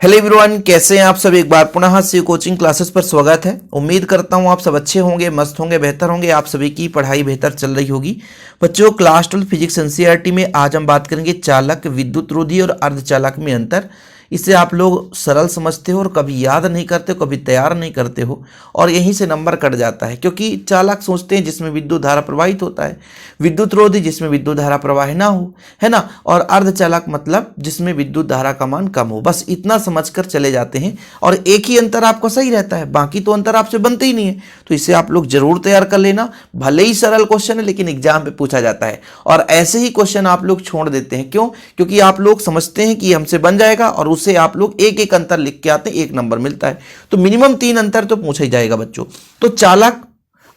Hello everyone, कैसे हैं आप सब। एक बार पुनः से कोचिंग क्लासेस पर स्वागत है। उम्मीद करता हूं आप सब अच्छे होंगे, मस्त होंगे, बेहतर होंगे। आप सभी की पढ़ाई बेहतर चल रही होगी। बच्चों, क्लास 12 फिजिक्स एनसीईआरटी में आज हम बात करेंगे चालक, विद्युत रोधी और अर्धचालक में अंतर। इसे आप लोग सरल समझते हो और कभी याद नहीं करते हो, कभी तैयार नहीं करते हो और यहीं से नंबर कट जाता है। क्योंकि चालक सोचते हैं जिसमें विद्युत धारा प्रवाहित होता है, विद्युत रोधी जिसमें विद्युत धारा प्रवाह ना हो, है ना, और अर्धचालक मतलब जिसमें विद्युत धारा का मान कम हो। बस इतना समझकर चले जाते हैं और एक ही अंतर आपको सही रहता है, बाकी तो अंतर आपसे बनते ही नहीं है। तो इसे आप लोग जरूर तैयार कर लेना। भले ही सरल क्वेश्चन है लेकिन एग्जाम पे पूछा जाता है और ऐसे ही क्वेश्चन आप लोग छोड़ देते हैं। क्यों? क्योंकि आप लोग समझते हैं कि हमसे बन जाएगा और उसे आप लोग एक एक अंतर लिख के आते हैं, एक नंबर मिलता है। तो मिनिमम 3 अंतर तो पूछा ही जाएगा बच्चों। तो चालक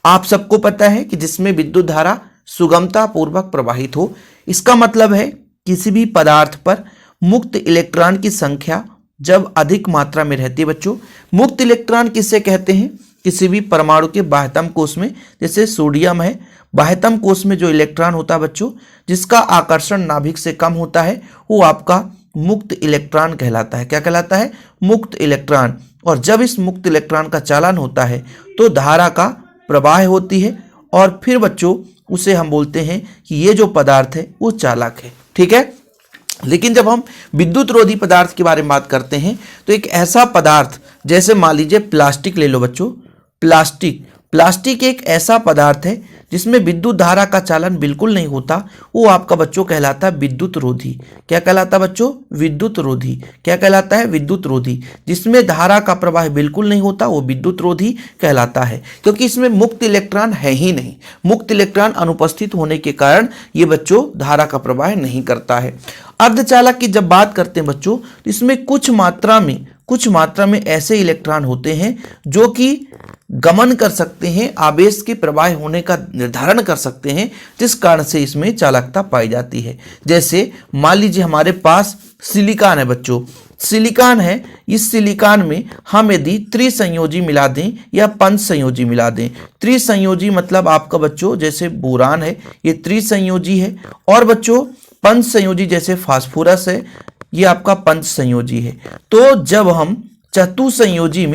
आप सबको पता है कि जिसमें विद्युत धारा सुगमता पूर्वक प्रवाहित हो। इसका मतलब है किसी भी पदार्थ पर मुक्त इलेक्ट्रॉन की संख्या जब अधिक मात्रा में रहती है। बच्चों, मुक्त इलेक्ट्रॉन किससे कहते हैं? किसी भी परमाणु के बाह्यतम कोश में, जैसे सोडियम है, बाह्यतम कोश में जो इलेक्ट्रॉन होता है बच्चों, जिसका आकर्षण नाभिक से कम होता है, वो आपका मुक्त इलेक्ट्रॉन कहलाता है। क्या कहलाता है? मुक्त इलेक्ट्रॉन। और जब इस मुक्त इलेक्ट्रॉन का चालन होता है तो धारा का प्रवाह होती है और फिर बच्चों उसे हम बोलते हैं कि ये जो पदार्थ है वो चालक है। ठीक है। लेकिन जब हम विद्युत रोधी पदार्थ के बारे में बात करते हैं तो एक ऐसा पदार्थ, जैसे मान लीजिए प्लास्टिक ले लो बच्चों। प्लास्टिक एक ऐसा पदार्थ है जिसमें विद्युत धारा का चालन बिल्कुल नहीं होता। वो आपका बच्चों कहलाता है विद्युत रोधी। क्या कहलाता है बच्चों? विद्युत रोधी। क्या कहलाता है? विद्युत रोधी। जिसमें धारा का प्रवाह बिल्कुल नहीं होता वो विद्युत रोधी कहलाता है, क्योंकि इसमें मुक्त इलेक्ट्रॉन है ही नहीं। मुक्त इलेक्ट्रॉन अनुपस्थित होने के कारण ये बच्चों धारा का प्रवाह नहीं करता है। अर्धचालक की जब बात करते हैं बच्चों, तो इसमें कुछ मात्रा में ऐसे इलेक्ट्रॉन होते हैं जो कि गमन कर सकते हैं, आवेश के प्रवाह होने का निर्धारण कर सकते हैं, जिस कारण से इसमें चालकता पाई जाती है। जैसे मान लीजिए हमारे पास सिलिकॉन है बच्चों। सिलिकॉन है, इस सिलिकॉन में हम यदि त्रिसंयोजी मिला दें या पंचसंयोजी मिला दें। त्रिसंयोजी मतलब आपका बच्चों जैसे बोरान है, ये त्रिसंयोजी है, और बच्चों पंचसंयोजी जैसे फास्फोरस है, ये आपका पंचसंयोजी है। तो जब हम चतुसंयोजी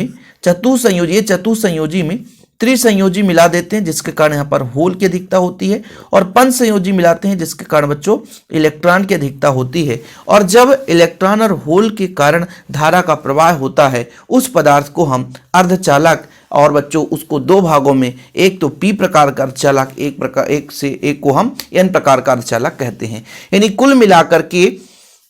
में त्रिसंयोजी मिला देते हैं, जिसके कारण यहाँ पर होल की अधिकता होती है, और पंचसंयोजी मिलाते हैं जिसके कारण बच्चों इलेक्ट्रॉन की अधिकता होती है। और जब इलेक्ट्रॉन और होल के कारण धारा का प्रवाह होता है, उस पदार्थ को हम अर्धचालक, और बच्चों उसको दो भागों में, एक तो पी प्रकार का अर्धचालक, एक को हम एन प्रकार का अर्धचालक कहते हैं। यानी कुल मिलाकर के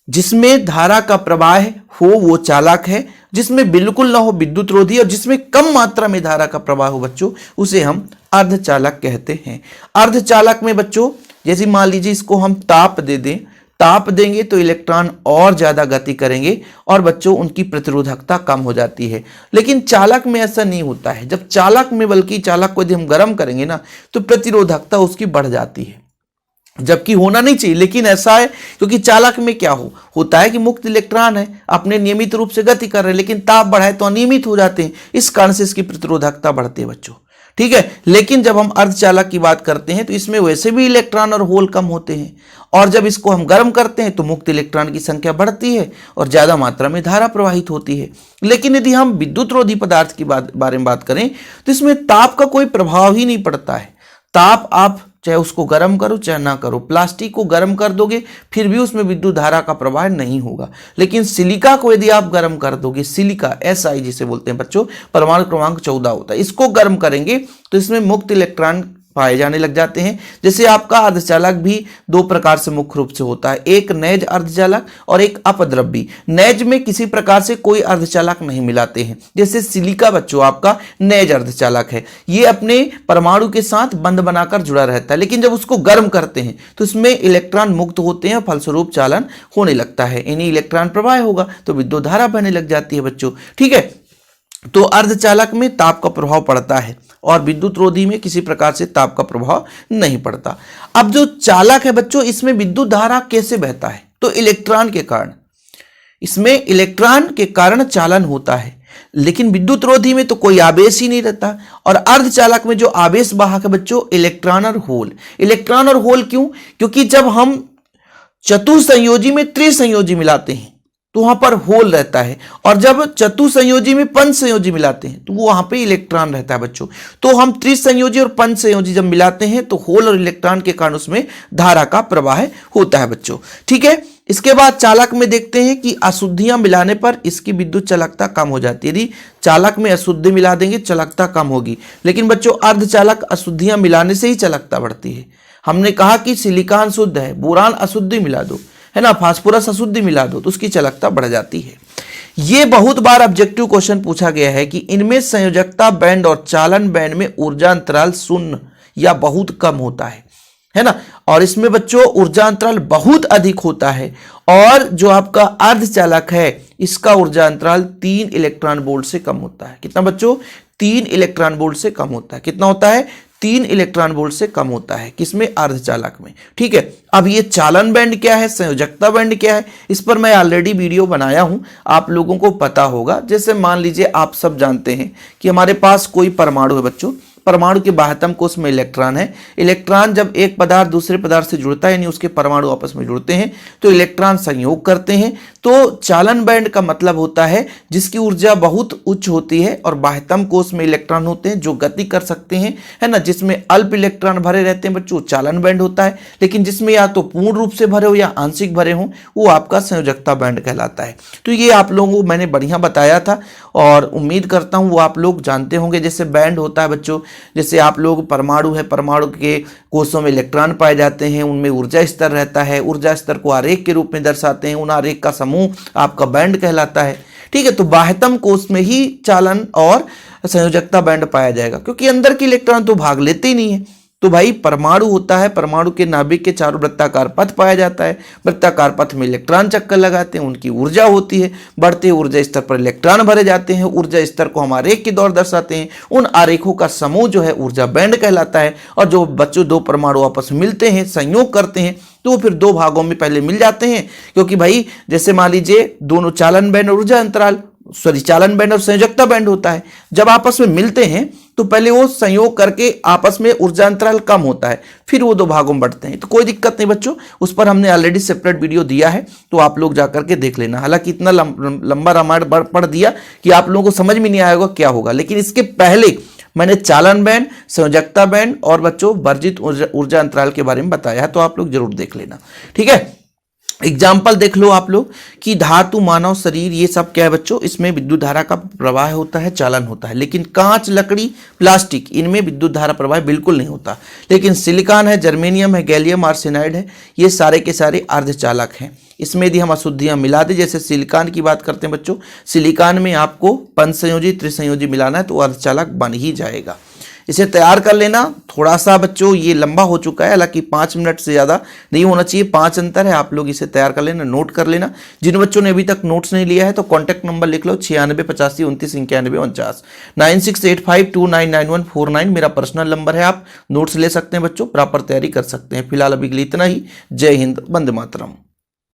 जिसमें धारा का प्रवाह हो वो चालक है, जिसमें बिल्कुल ना हो विद्युत रोधी, और जिसमें कम मात्रा में धारा का प्रवाह हो बच्चों उसे हम अर्धचालक कहते हैं। अर्धचालक में बच्चों जैसे मान लीजिए इसको हम ताप देंगे तो इलेक्ट्रॉन और ज्यादा गति करेंगे और बच्चों उनकी प्रतिरोधकता कम हो जाती है। लेकिन चालक में ऐसा नहीं होता है। जब चालक में, बल्कि चालक को यदि हम गर्म करेंगे ना तो प्रतिरोधकता उसकी बढ़ जाती है, जबकि होना नहीं चाहिए, लेकिन ऐसा है। क्योंकि चालक में क्या होता है कि मुक्त इलेक्ट्रॉन है, अपने नियमित रूप से गति कर रहे हैं, लेकिन ताप बढ़ाए तो अनियमित हो जाते हैं, इस कारण से इसकी प्रतिरोधकता बढ़ती है बच्चों। ठीक है। लेकिन जब हम अर्धचालक की बात करते हैं तो इसमें वैसे भी इलेक्ट्रॉन और होल कम होते हैं, और जब इसको हम गर्म करते हैं तो मुक्त इलेक्ट्रॉन की संख्या बढ़ती है और ज्यादा मात्रा में धारा प्रवाहित होती है। लेकिन यदि हम विद्युत रोधी पदार्थ की बारे में बात करें तो इसमें ताप का कोई प्रभाव ही नहीं पड़ता है। ताप आप चाहे उसको गर्म करो चाहे ना करो, प्लास्टिक को गर्म कर दोगे फिर भी उसमें विद्युत धारा का प्रवाह नहीं होगा। लेकिन सिलिका को यदि आप गर्म कर दोगे, सिलिका SI जिसे बोलते हैं बच्चों, परमाणु क्रमांक 14 होता है, इसको गर्म करेंगे तो इसमें मुक्त इलेक्ट्रॉन पाए जाने लग जाते हैं। जैसे आपका अर्धचालक भी दो प्रकार से मुख्य रूप से होता है, एक नैज अर्धचालक और एक अपद्रव्यी। नैज में किसी प्रकार से कोई अर्धचालक नहीं मिलाते हैं, जैसे सिलिका बच्चों आपका नैज अर्धचालक है, ये अपने परमाणु के साथ बंध बनाकर जुड़ा रहता है। लेकिन जब उसको गर्म करते हैं तो इसमें इलेक्ट्रॉन मुक्त होते हैं, फलस्वरूप चालन होने लगता है, यानी इलेक्ट्रॉन प्रवाह होगा तो विद्युत धारा बहने लग जाती है बच्चों। ठीक है। तो अर्धचालक में ताप का प्रभाव पड़ता है और विद्युत रोधी में किसी प्रकार से ताप का प्रभाव नहीं पड़ता। अब जो चालक है बच्चों, इसमें विद्युत धारा कैसे बहता है? तो इलेक्ट्रॉन के कारण, इसमें इलेक्ट्रॉन के कारण चालन होता है। लेकिन विद्युत रोधी में तो कोई आवेश ही नहीं रहता। और अर्धचालक में जो आवेश वाहक है बच्चों, इलेक्ट्रॉन और होल। क्यों? क्योंकि जब हम चतुसंयोजी में त्रिसंयोजी मिलाते हैं तो वहां पर होल रहता है, और जब चतुसंयोजी में पंच संयोजी मिलाते हैं तो वो वहां पे इलेक्ट्रॉन रहता है बच्चों। तो हम त्रिसंयोजी और पंच संयोजी जब मिलाते हैं तो होल और इलेक्ट्रॉन के कारण उसमें धारा का प्रवाह होता है बच्चों। ठीक है, इसके बाद चालक में देखते हैं कि अशुद्धियां मिलाने पर इसकी विद्युत चालकता कम हो जाती है। यदि चालक में अशुद्धि मिला देंगे चालकता कम होगी, लेकिन बच्चों अर्धचालक अशुद्धियां मिलाने से ही चालकता बढ़ती है। हमने कहा कि सिलिकॉन शुद्ध है, बोरान अशुद्धि मिला दो, है ना, फास्फोरस अशुद्धि मिला दो तो उसकी चालकता बढ़ जाती है। ये बहुत बार ऑब्जेक्टिव क्वेश्चन पूछा गया है कि इनमें संयोजकता बैंड और चालन बैंड में ऊर्जा अंतराल शून्य या बहुत कम होता है ना, और इसमें बच्चों ऊर्जा अंतराल बहुत अधिक होता है, और जो आपका अर्धचालक है इसका ऊर्जा अंतराल 3 इलेक्ट्रॉन वोल्ट से कम होता है। कितना बच्चों? 3 इलेक्ट्रॉन वोल्ट से कम होता है। कितना होता है? 3 इलेक्ट्रॉन वोल्ट से कम होता है। किसमें? अर्धचालक में। ठीक है, अब ये चालन बैंड क्या है, संयोजकता बैंड क्या है, इस पर मैं ऑलरेडी वीडियो बनाया हूं, आप लोगों को पता होगा। जैसे मान लीजिए आप सब जानते हैं कि हमारे पास कोई परमाणु है बच्चों, परमाणु के बाह्यतम कोश में इलेक्ट्रॉन है। इलेक्ट्रॉन जब एक पदार्थ दूसरे पदार्थ से जुड़ता है, यानी उसके परमाणु आपस में जुड़ते हैं, तो इलेक्ट्रॉन संयोग करते हैं। तो चालन बैंड का मतलब होता है जिसकी ऊर्जा बहुत उच्च होती है और बाह्यतम कोश में इलेक्ट्रॉन होते हैं जो गति कर सकते हैं, है ना, जिसमें अल्प इलेक्ट्रॉन भरे रहते हैं बच्चों, चालन बैंड होता है। लेकिन जिसमें या तो पूर्ण रूप से भरे हो या आंशिक भरे हो, वो आपका संयोजकता बैंड कहलाता है। तो ये आप लोगों को मैंने बढ़िया बताया था और उम्मीद करता हूँ वो आप लोग जानते होंगे। जैसे बैंड होता है बच्चों, जैसे आप लोग परमाणु है, परमाणु के कोषों में इलेक्ट्रॉन पाए जाते हैं, उनमें ऊर्जा स्तर रहता है, ऊर्जा स्तर को आरेख के रूप में दर्शाते हैं, उन आरेख का समूह आपका बैंड कहलाता है। ठीक है, तो बाह्यतम कोश में ही चालन और संयोजकता बैंड पाया जाएगा, क्योंकि अंदर के इलेक्ट्रॉन तो भाग लेते ही नहीं है। तो भाई परमाणु होता है, परमाणु के नाभिक के चारों वृत्ताकार पथ पाया जाता है, वृत्ताकार पथ में इलेक्ट्रॉन चक्कर लगाते हैं, उनकी ऊर्जा होती है, बढ़ते ऊर्जा स्तर पर इलेक्ट्रॉन भरे जाते हैं, ऊर्जा स्तर को हम आरेख के द्वारा दर्शाते हैं, उन आरेखों का समूह जो है ऊर्जा बैंड कहलाता है। और जो बच्चों दो परमाणु आपस में मिलते हैं, संयोग करते हैं, तो फिर दो भागों में पहले मिल जाते हैं, क्योंकि भाई जैसे मान लीजिए दोनों चालन बैंड और ऊर्जा अंतराल, चालन बैंड और संयोजकता बैंड होता है, जब आपस में मिलते हैं तो पहले वो संयोग करके आपस में ऊर्जा अंतराल कम होता है, फिर वो दो भागों में बढ़ते हैं। तो कोई दिक्कत नहीं बच्चों, उस पर हमने ऑलरेडी सेपरेट वीडियो दिया है, तो आप लोग जाकर के देख लेना। हालांकि इतना लंबा रामायण पढ़ दिया कि आप लोगों को समझ में नहीं आएगा क्या होगा, लेकिन इसके पहले मैंने चालन बैंड, संयोजकता बैंड और बच्चों वर्जित ऊर्जा अंतराल के बारे में बताया है, तो आप लोग जरूर देख लेना। ठीक है, एग्जाम्पल देख लो आप लोग कि धातु, मानव शरीर, ये सब क्या है बच्चों, इसमें विद्युत धारा का प्रवाह होता है, चालन होता है। लेकिन कांच, लकड़ी, प्लास्टिक, इनमें विद्युत धारा प्रवाह बिल्कुल नहीं होता। लेकिन सिलिकॉन है, जर्मेनियम है, गैलियम आर्सेनाइड है, ये सारे के सारे अर्धचालक हैं। इसमें यदि हम अशुद्धियां मिला दें, जैसे सिलिकॉन की बात करते हैं बच्चों, सिलिकॉन में आपको पंचसंयोजी, त्रिसंयोजी मिलाना है तो अर्धचालक बन ही जाएगा। इसे तैयार कर लेना। थोड़ा सा बच्चों ये लंबा हो चुका है, हालांकि 5 मिनट से ज़्यादा नहीं होना चाहिए, 5 अंतर है। आप लोग इसे तैयार कर लेना, नोट कर लेना। जिन बच्चों ने अभी तक नोट्स नहीं लिया है तो कॉन्टैक्ट नंबर लिख लो 96 85 29 91 49, 9685299149 मेरा पर्सनल नंबर है। आप नोट्स ले सकते हैं बच्चों, प्रॉपर तैयारी कर सकते हैं। फिलहाल अभी के लिए इतना ही। जय हिंद, वंदे मातरम।